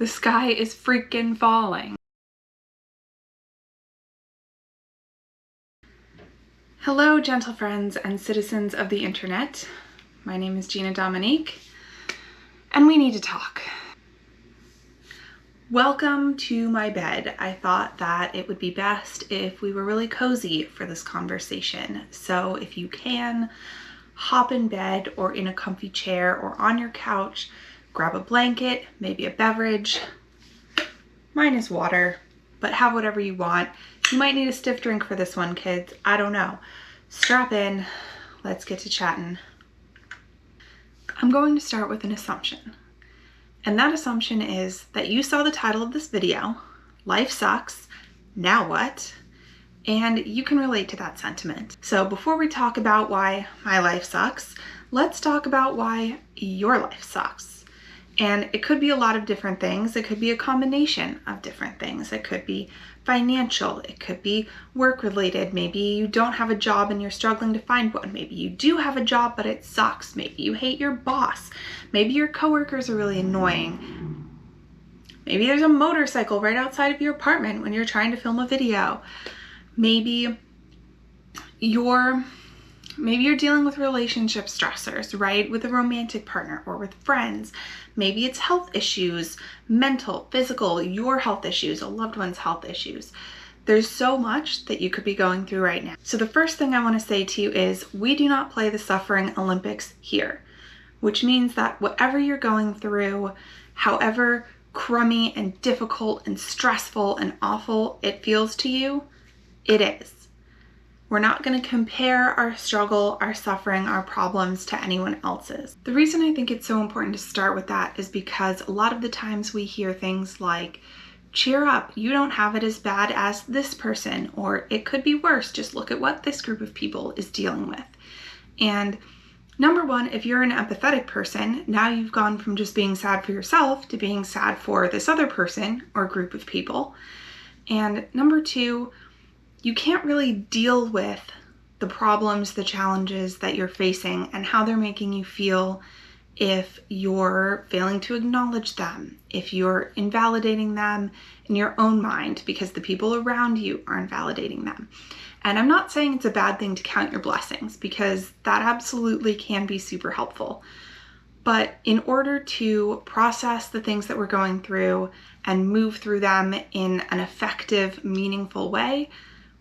The sky is freaking falling. Hello, gentle friends and citizens of the internet. My name is Gina Dominique, and we need to talk. Welcome to my bed. I thought that it would be best if we were really cozy for this conversation. So if you can, hop in bed or in a comfy chair or on your couch, grab a blanket, maybe a beverage. Mine is water, but have whatever you want. You might need a stiff drink for this one, kids. I don't know. Strap in. Let's get to chatting. I'm going to start with an assumption. And that assumption is that you saw the title of this video, Life Sucks, Now What? And you can relate to that sentiment. So before we talk about why my life sucks, let's talk about why your life sucks. And it could be a lot of different things. It could be a combination of different things. It could be financial. It could be work related. Maybe you don't have a job and you're struggling to find one. Maybe you do have a job, but it sucks. Maybe you hate your boss. Maybe your coworkers are really annoying. Maybe there's a motorcycle right outside of your apartment when you're trying to film a video. Maybe you're dealing with relationship stressors, right? With a romantic partner or with friends. Maybe it's health issues, mental, physical, your health issues, a loved one's health issues. There's so much that you could be going through right now. So the first thing I want to say to you is we do not play the suffering Olympics here, which means that whatever you're going through, however crummy and difficult and stressful and awful it feels to you, it is. We're not going to compare our struggle, our suffering, our problems to anyone else's. The reason I think it's so important to start with that is because a lot of the times we hear things like, cheer up, you don't have it as bad as this person, or it could be worse, just look at what this group of people is dealing with. And number one, if you're an empathetic person, now you've gone from just being sad for yourself to being sad for this other person or group of people. And number two, you can't really deal with the problems, the challenges that you're facing and how they're making you feel if you're failing to acknowledge them, if you're invalidating them in your own mind because the people around you are invalidating them. And I'm not saying it's a bad thing to count your blessings because that absolutely can be super helpful. But in order to process the things that we're going through and move through them in an effective, meaningful way,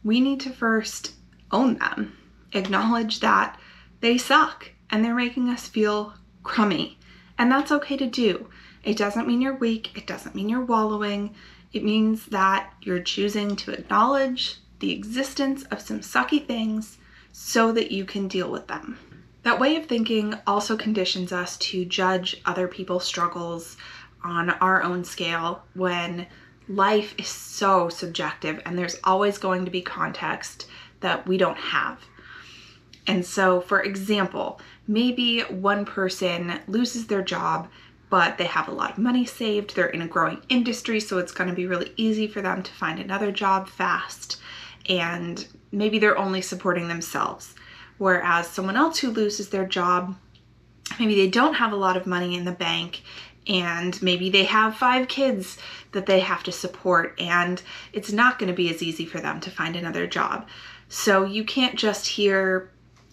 we need to first own them, acknowledge that they suck and they're making us feel crummy. And that's okay to do. It doesn't mean you're weak. It doesn't mean you're wallowing. It means that you're choosing to acknowledge the existence of some sucky things so that you can deal with them. That way of thinking also conditions us to judge other people's struggles on our own scale when life is so subjective and there's always going to be context that we don't have. And so, for example, maybe one person loses their job, but they have a lot of money saved. They're in a growing industry, so it's going to be really easy for them to find another job fast. And maybe they're only supporting themselves. Whereas someone else who loses their job, maybe they don't have a lot of money in the bank, and maybe they have 5 kids that they have to support, and it's not going to be as easy for them to find another job. So you can't just hear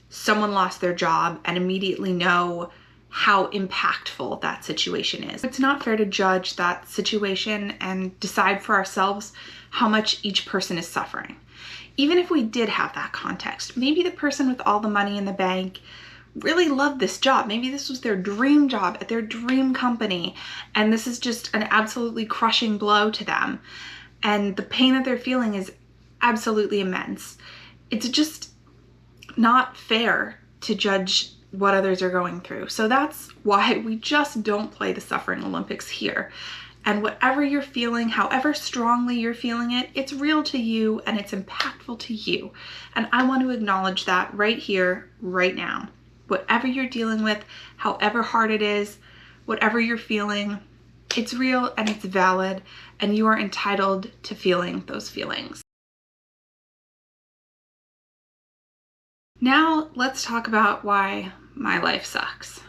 someone lost their job and immediately know how impactful that situation is. It's not fair to judge that situation and decide for ourselves how much each person is suffering. Even if we did have that context, maybe the person with all the money in the bank really loved this job. Maybe this was their dream job at their dream company, and this is just an absolutely crushing blow to them. And the pain that they're feeling is absolutely immense. It's just not fair to judge what others are going through. So that's why we just don't play the suffering Olympics here. And whatever you're feeling, however strongly you're feeling it, it's real to you and it's impactful to you. And I want to acknowledge that right here, right now. Whatever you're dealing with, however hard it is, whatever you're feeling, it's real and it's valid, and you are entitled to feeling those feelings. Now let's talk about why my life sucks.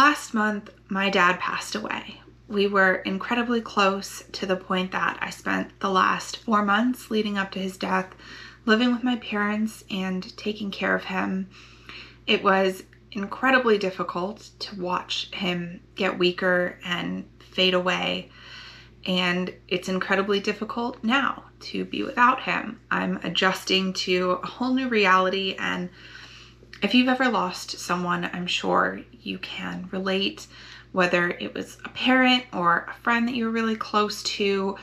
Last month, my dad passed away. We were incredibly close to the point that I spent the last 4 months leading up to his death living with my parents and taking care of him. It was incredibly difficult to watch him get weaker and fade away. And it's incredibly difficult now to be without him. I'm adjusting to a whole new reality, and if you've ever lost someone, I'm sure you can relate, whether it was a parent or a friend that you were really close to,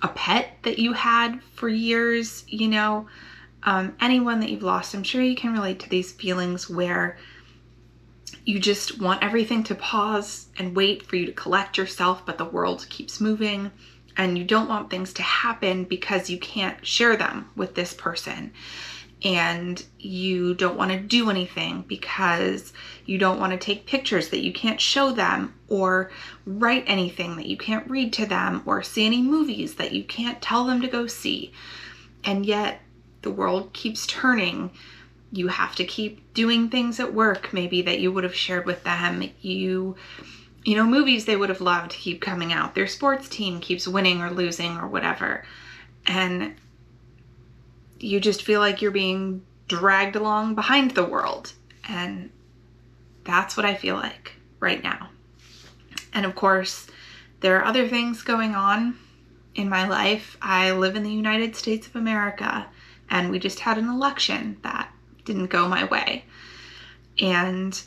a pet that you had for years, anyone that you've lost. I'm sure you can relate to these feelings where you just want everything to pause and wait for you to collect yourself, but the world keeps moving and you don't want things to happen because you can't share them with this person. And you don't want to do anything because you don't want to take pictures that you can't show them, or write anything that you can't read to them, or see any movies that you can't tell them to go see. And yet the world keeps turning. You have to keep doing things at work maybe that you would have shared with them. Movies they would have loved keep coming out. Their sports team keeps winning or losing or whatever. And you just feel like you're being dragged along behind the world. And that's what I feel like right now. And of course, there are other things going on in my life. I live in the United States of America, and we just had an election that didn't go my way. And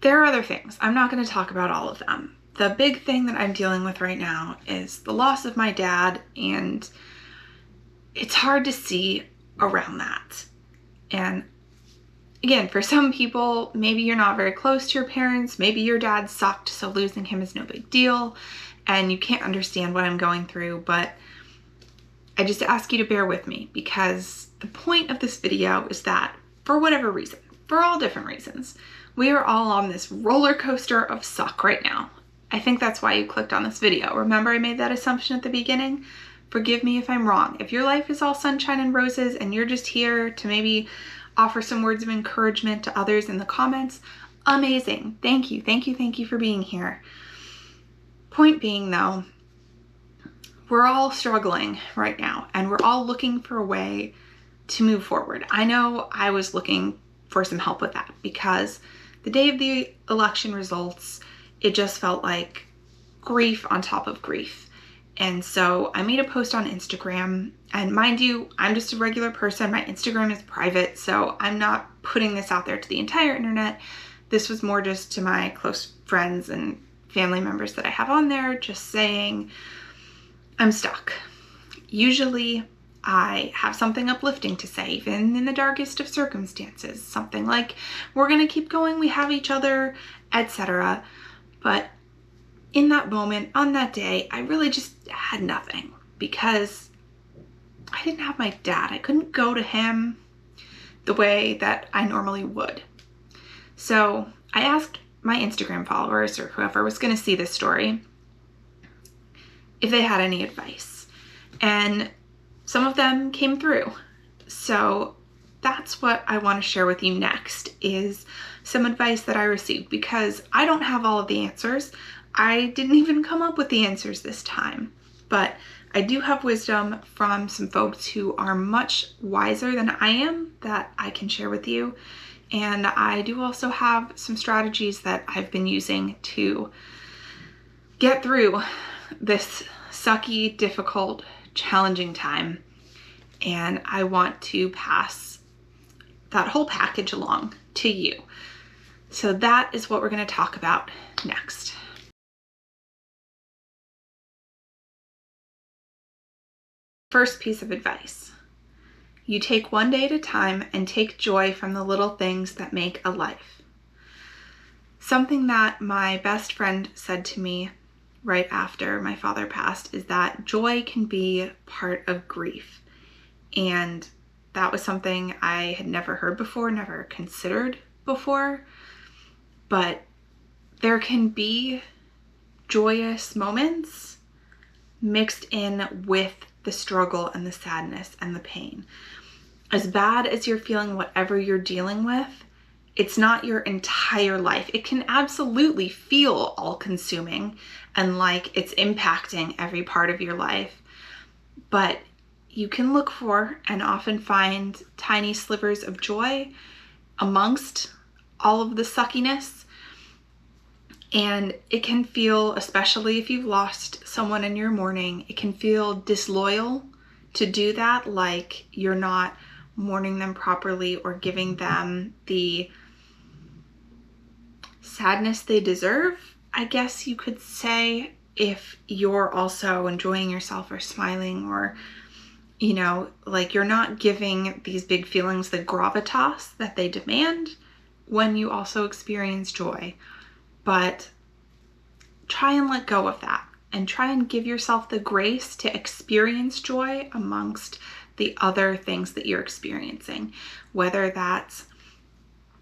there are other things. I'm not going to talk about all of them. The big thing that I'm dealing with right now is the loss of my dad, and it's hard to see around that. And again, for some people, maybe you're not very close to your parents, maybe your dad sucked, so losing him is no big deal, and you can't understand what I'm going through, but I just ask you to bear with me, because the point of this video is that for whatever reason, for all different reasons, we are all on this roller coaster of suck right now. I think that's why you clicked on this video. Remember, I made that assumption at the beginning? Forgive me if I'm wrong. If your life is all sunshine and roses and you're just here to maybe offer some words of encouragement to others in the comments, amazing. Thank you. Thank you. Thank you for being here. Point being though, we're all struggling right now, and we're all looking for a way to move forward. I know I was looking for some help with that, because the day of the election results, it just felt like grief on top of grief. And so I made a post on Instagram, and mind you, I'm just a regular person. My Instagram is private, so I'm not putting this out there to the entire internet. This was more just to my close friends and family members that I have on there, just saying, I'm stuck. Usually I have something uplifting to say, even in the darkest of circumstances, something like, we're gonna keep going, we have each other, etc. But in that moment, on that day, I really just had nothing, because I didn't have my dad. I couldn't go to him the way that I normally would. So I asked my Instagram followers, or whoever was going to see this story, if they had any advice. And some of them came through. So that's what I want to share with you next, is some advice that I received, because I don't have all of the answers. I didn't even come up with the answers this time, but I do have wisdom from some folks who are much wiser than I am that I can share with you. And I do also have some strategies that I've been using to get through this sucky, difficult, challenging time. And I want to pass that whole package along to you. So that is what we're going to talk about next. First piece of advice: you take one day at a time and take joy from the little things that make a life. Something that my best friend said to me right after my father passed is that joy can be part of grief. And that was something I had never heard before, never considered before. But there can be joyous moments mixed in with the struggle and the sadness and the pain. As bad as you're feeling whatever you're dealing with, It's not your entire life. It can absolutely feel all-consuming and like it's impacting every part of your life, but you can look for and often find tiny slivers of joy amongst all of the suckiness. And it can feel, especially if you've lost someone in your mourning, it can feel disloyal to do that, like you're not mourning them properly or giving them the sadness they deserve, I guess you could say, if you're also enjoying yourself or smiling, or, you know, like you're not giving these big feelings the gravitas that they demand when you also experience joy. But try and let go of that and try and give yourself the grace to experience joy amongst the other things that you're experiencing, whether that's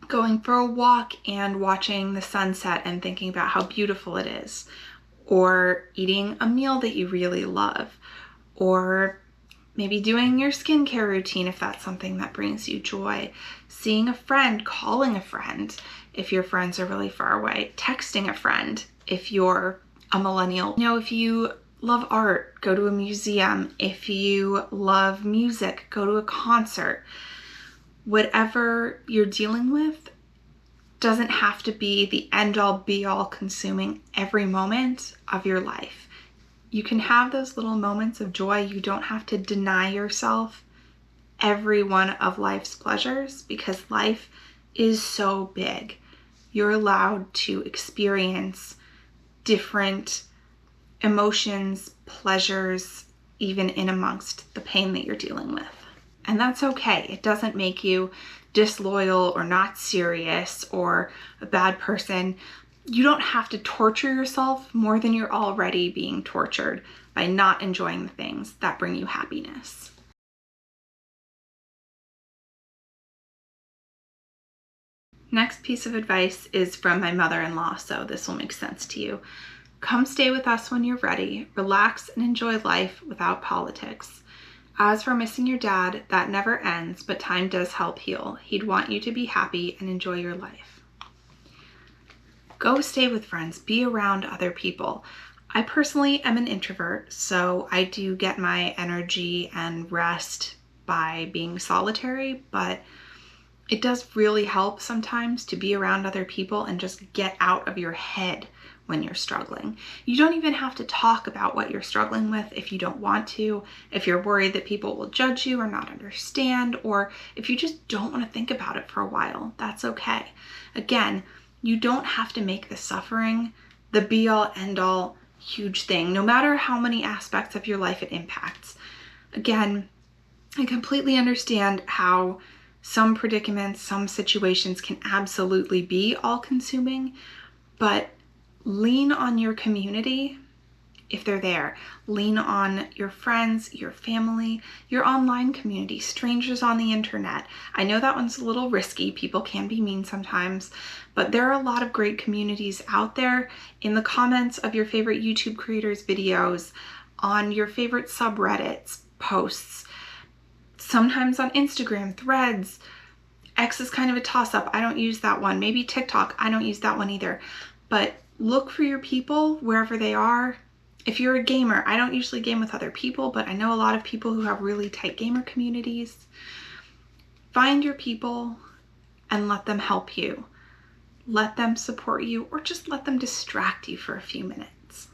going for a walk and watching the sunset and thinking about how beautiful it is, or eating a meal that you really love, or maybe doing your skincare routine if that's something that brings you joy, seeing a friend, calling a friend if your friends are really far away, texting a friend if you're a millennial. You know, if you love art, go to a museum. If you love music, go to a concert. Whatever you're dealing with doesn't have to be the end-all be-all consuming every moment of your life. You can have those little moments of joy. You don't have to deny yourself every one of life's pleasures, because life is so big. You're allowed to experience different emotions, pleasures, even in amongst the pain that you're dealing with. And that's okay. It doesn't make you disloyal or not serious or a bad person. You don't have to torture yourself more than you're already being tortured by not enjoying the things that bring you happiness. Next piece of advice is from my mother-in-law, so this will make sense to you. Come stay with us when you're ready. Relax and enjoy life without politics. As for missing your dad, that never ends, but time does help heal. He'd want you to be happy and enjoy your life. Go stay with friends. Be around other people. I personally am an introvert, so I do get my energy and rest by being solitary, but it does really help sometimes to be around other people and just get out of your head when you're struggling. You don't even have to talk about what you're struggling with if you don't want to, if you're worried that people will judge you or not understand, or if you just don't want to think about it for a while, that's okay. Again, you don't have to make the suffering the be-all, end-all huge thing, no matter how many aspects of your life it impacts. Again, I completely understand how some predicaments, some situations can absolutely be all-consuming, but lean on your community if they're there. Lean on your friends, your family, your online community, strangers on the internet. I know that one's a little risky. People can be mean sometimes, but there are a lot of great communities out there in the comments of your favorite YouTube creators' videos, on your favorite subreddits posts, sometimes on Instagram, Threads. X is kind of a toss-up. I don't use that one. Maybe TikTok. I don't use that one either. But look for your people wherever they are. If you're a gamer, I don't usually game with other people, but I know a lot of people who have really tight gamer communities. Find your people and let them help you. Let them support you, or just let them distract you for a few minutes.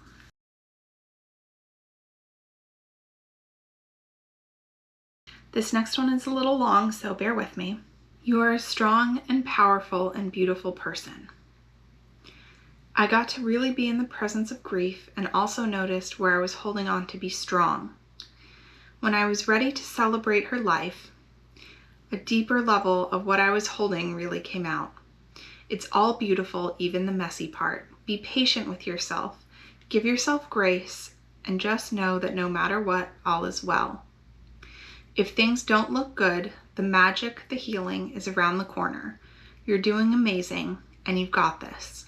This next one is a little long, so bear with me. You are a strong and powerful and beautiful person. I got to really be in the presence of grief and also noticed where I was holding on to be strong. When I was ready to celebrate her life, a deeper level of what I was holding really came out. It's all beautiful, even the messy part. Be patient with yourself. Give yourself grace and just know that no matter what, all is well. If things don't look good, the magic, the healing is around the corner. You're doing amazing and you've got this.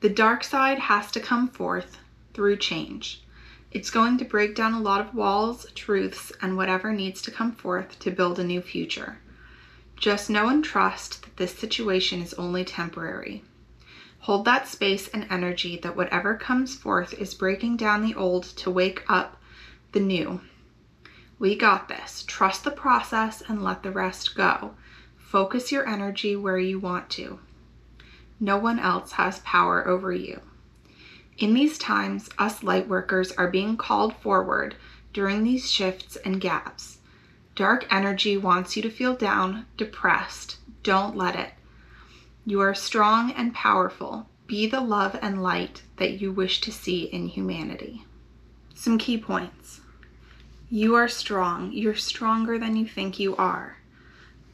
The dark side has to come forth through change. It's going to break down a lot of walls, truths, and whatever needs to come forth to build a new future. Just know and trust that this situation is only temporary. Hold that space and energy that whatever comes forth is breaking down the old to wake up the new. We got this. Trust the process and let the rest go. Focus your energy where you want to. No one else has power over you. In these times, us light workers are being called forward during these shifts and gaps. Dark energy wants you to feel down, depressed. Don't let it. You are strong and powerful. Be the love and light that you wish to see in humanity. Some key points. You are strong. You're stronger than you think you are.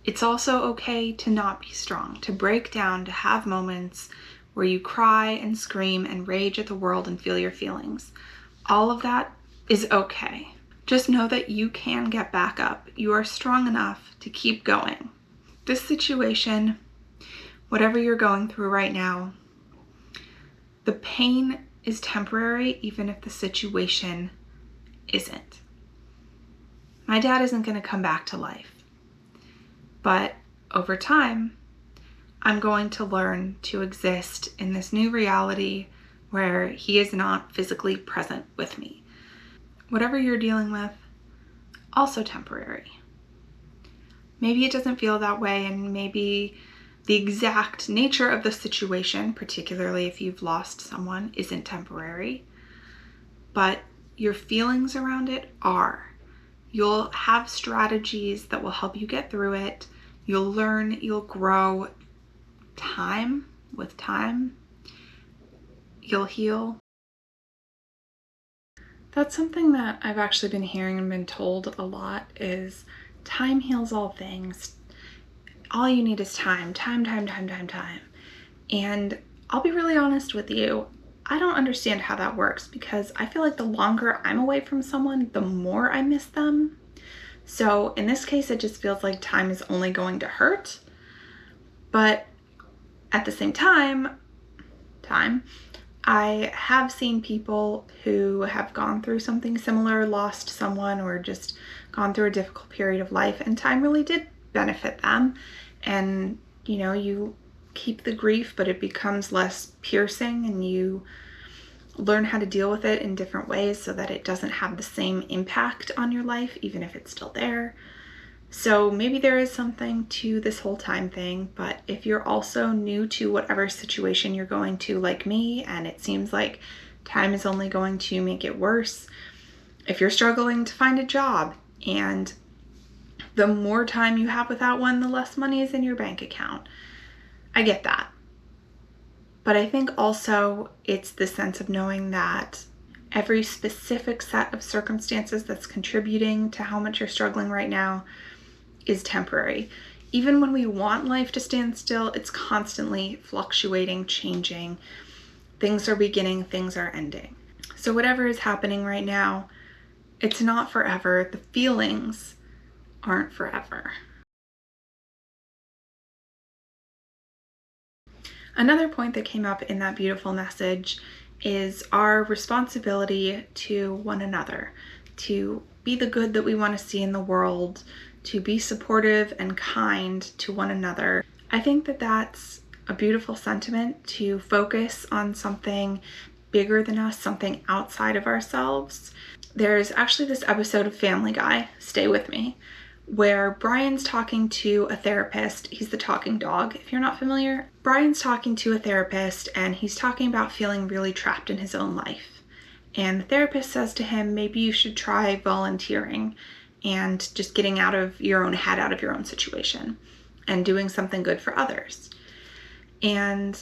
It's also okay to not be strong, to break down, to have moments where you cry and scream and rage at the world and feel your feelings. All of that is okay. Just know that you can get back up. You are strong enough to keep going. This situation, whatever you're going through right now, the pain is temporary, even if the situation isn't. My dad isn't going to come back to life, but over time, I'm going to learn to exist in this new reality where he is not physically present with me. Whatever you're dealing with, also temporary. Maybe it doesn't feel that way, and maybe the exact nature of the situation, particularly if you've lost someone, isn't temporary, but your feelings around it are. You'll have strategies that will help you get through it. You'll learn, you'll grow. With time, you'll heal. That's something that I've actually been hearing and been told a lot is time heals all things. All you need is time. And I'll be really honest with you, I don't understand how that works because I feel like the longer I'm away from someone, the more I miss them. So in this case, it just feels like time is only going to hurt. But at the same time, I have seen people who have gone through something similar, lost someone, or just gone through a difficult period of life, and time really did benefit them. And, you keep the grief, but it becomes less piercing, and you learn how to deal with it in different ways so that it doesn't have the same impact on your life, even if it's still there. So maybe there is something to this whole time thing, but if you're also new to whatever situation you're going to, like me, and it seems like time is only going to make it worse, if you're struggling to find a job and the more time you have without one, the less money is in your bank account, I get that. But I think also it's the sense of knowing that every specific set of circumstances that's contributing to how much you're struggling right now is temporary. Even when we want life to stand still, it's constantly fluctuating, changing. Things are beginning, things are ending. So whatever is happening right now, it's not forever. The feelings aren't forever. Another point that came up in that beautiful message is our responsibility to one another, to be the good that we want to see in the world, to be supportive and kind to one another. I think that that's a beautiful sentiment, to focus on something bigger than us, something outside of ourselves. There's actually this episode of Family Guy, stay with me, where Brian's talking to a therapist. He's the talking dog, if you're not familiar. Brian's talking to a therapist and he's talking about feeling really trapped in his own life. And the therapist says to him, maybe you should try volunteering and just getting out of your own head, out of your own situation, and doing something good for others. And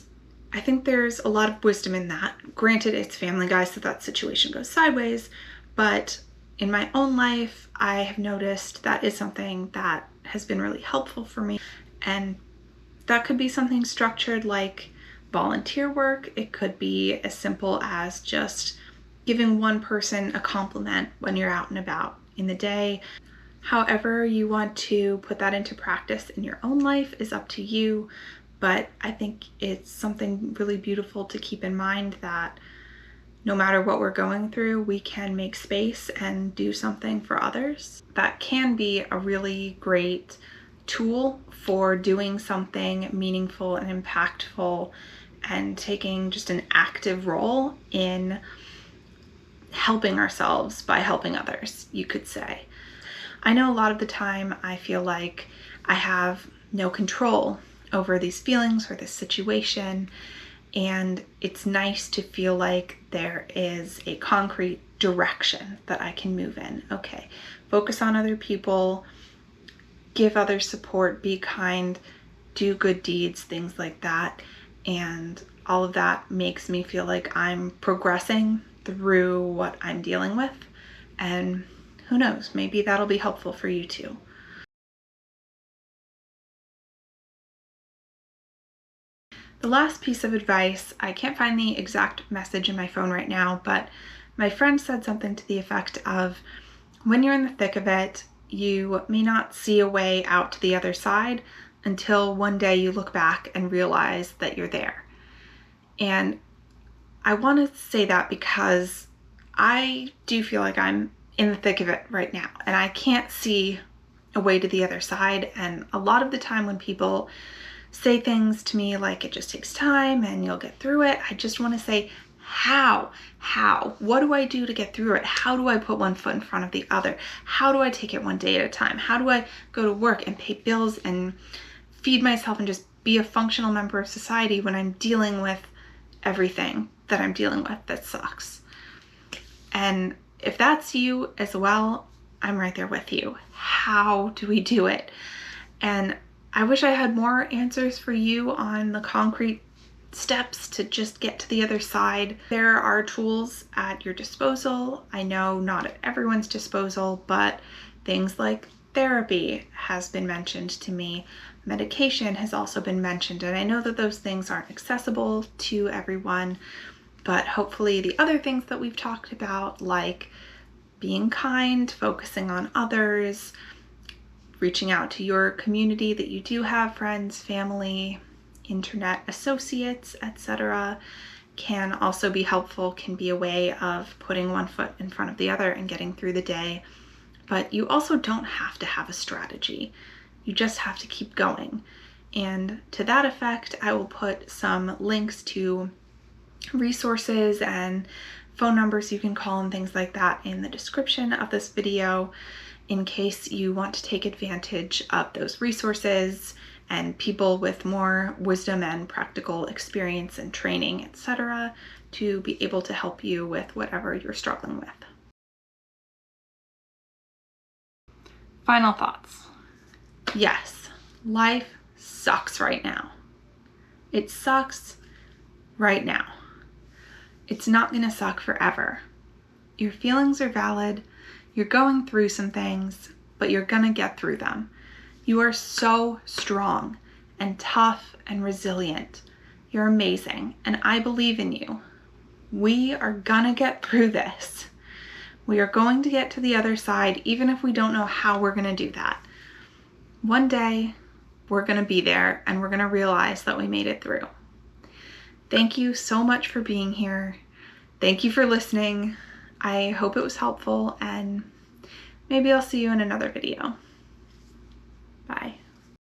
I think there's a lot of wisdom in that. Granted, it's Family Guy, so that situation goes sideways, but in my own life, I have noticed that is something that has been really helpful for me. And that could be something structured like volunteer work. It could be as simple as just giving one person a compliment when you're out and about in the day. However you want to put that into practice in your own life is up to you, but I think it's something really beautiful to keep in mind that no matter what we're going through, we can make space and do something for others. That can be a really great tool for doing something meaningful and impactful and taking just an active role in helping ourselves by helping others, you could say. I know a lot of the time I feel like I have no control over these feelings or this situation, and it's nice to feel like there is a concrete direction that I can move in. Okay, focus on other people, give others support, be kind, do good deeds, things like that. And all of that makes me feel like I'm progressing through what I'm dealing with. And who knows, maybe that'll be helpful for you too. The last piece of advice, I can't find the exact message in my phone right now, but my friend said something to the effect of, when you're in the thick of it, you may not see a way out to the other side until one day you look back and realize that you're there. And I want to say that because I do feel like I'm in the thick of it right now, and I can't see a way to the other side. And a lot of the time when people say things to me like it just takes time and you'll get through it, I just want to say, how? What do I do to get through it? How do I put one foot in front of the other? How do I take it one day at a time? How do I go to work and pay bills and feed myself and just be a functional member of society when I'm dealing with everything that I'm dealing with that sucks? And if that's you as well, I'm right there with you. How do we do it? And I wish I had more answers for you on the concrete steps to just get to the other side. There are tools at your disposal. I know not at everyone's disposal, but things like therapy has been mentioned to me. Medication has also been mentioned, and I know that those things aren't accessible to everyone, but hopefully the other things that we've talked about, like being kind, focusing on others, reaching out to your community that you do have, friends, family, internet associates, etc., can also be helpful, can be a way of putting one foot in front of the other and getting through the day. But you also don't have to have a strategy. You just have to keep going. And to that effect, I will put some links to resources and phone numbers you can call and things like that in the description of this video, in case you want to take advantage of those resources and people with more wisdom and practical experience and training, etc., to be able to help you with whatever you're struggling with. Final thoughts. Yes, life sucks right now. It sucks right now. It's not gonna suck forever. Your feelings are valid. You're going through some things, but you're gonna get through them. You are so strong and tough and resilient. You're amazing, and I believe in you. We are gonna get through this. We are going to get to the other side, even if we don't know how we're gonna do that. One day, we're gonna be there and we're gonna realize that we made it through. Thank you so much for being here. Thank you for listening. I hope it was helpful, and maybe I'll see you in another video. Bye.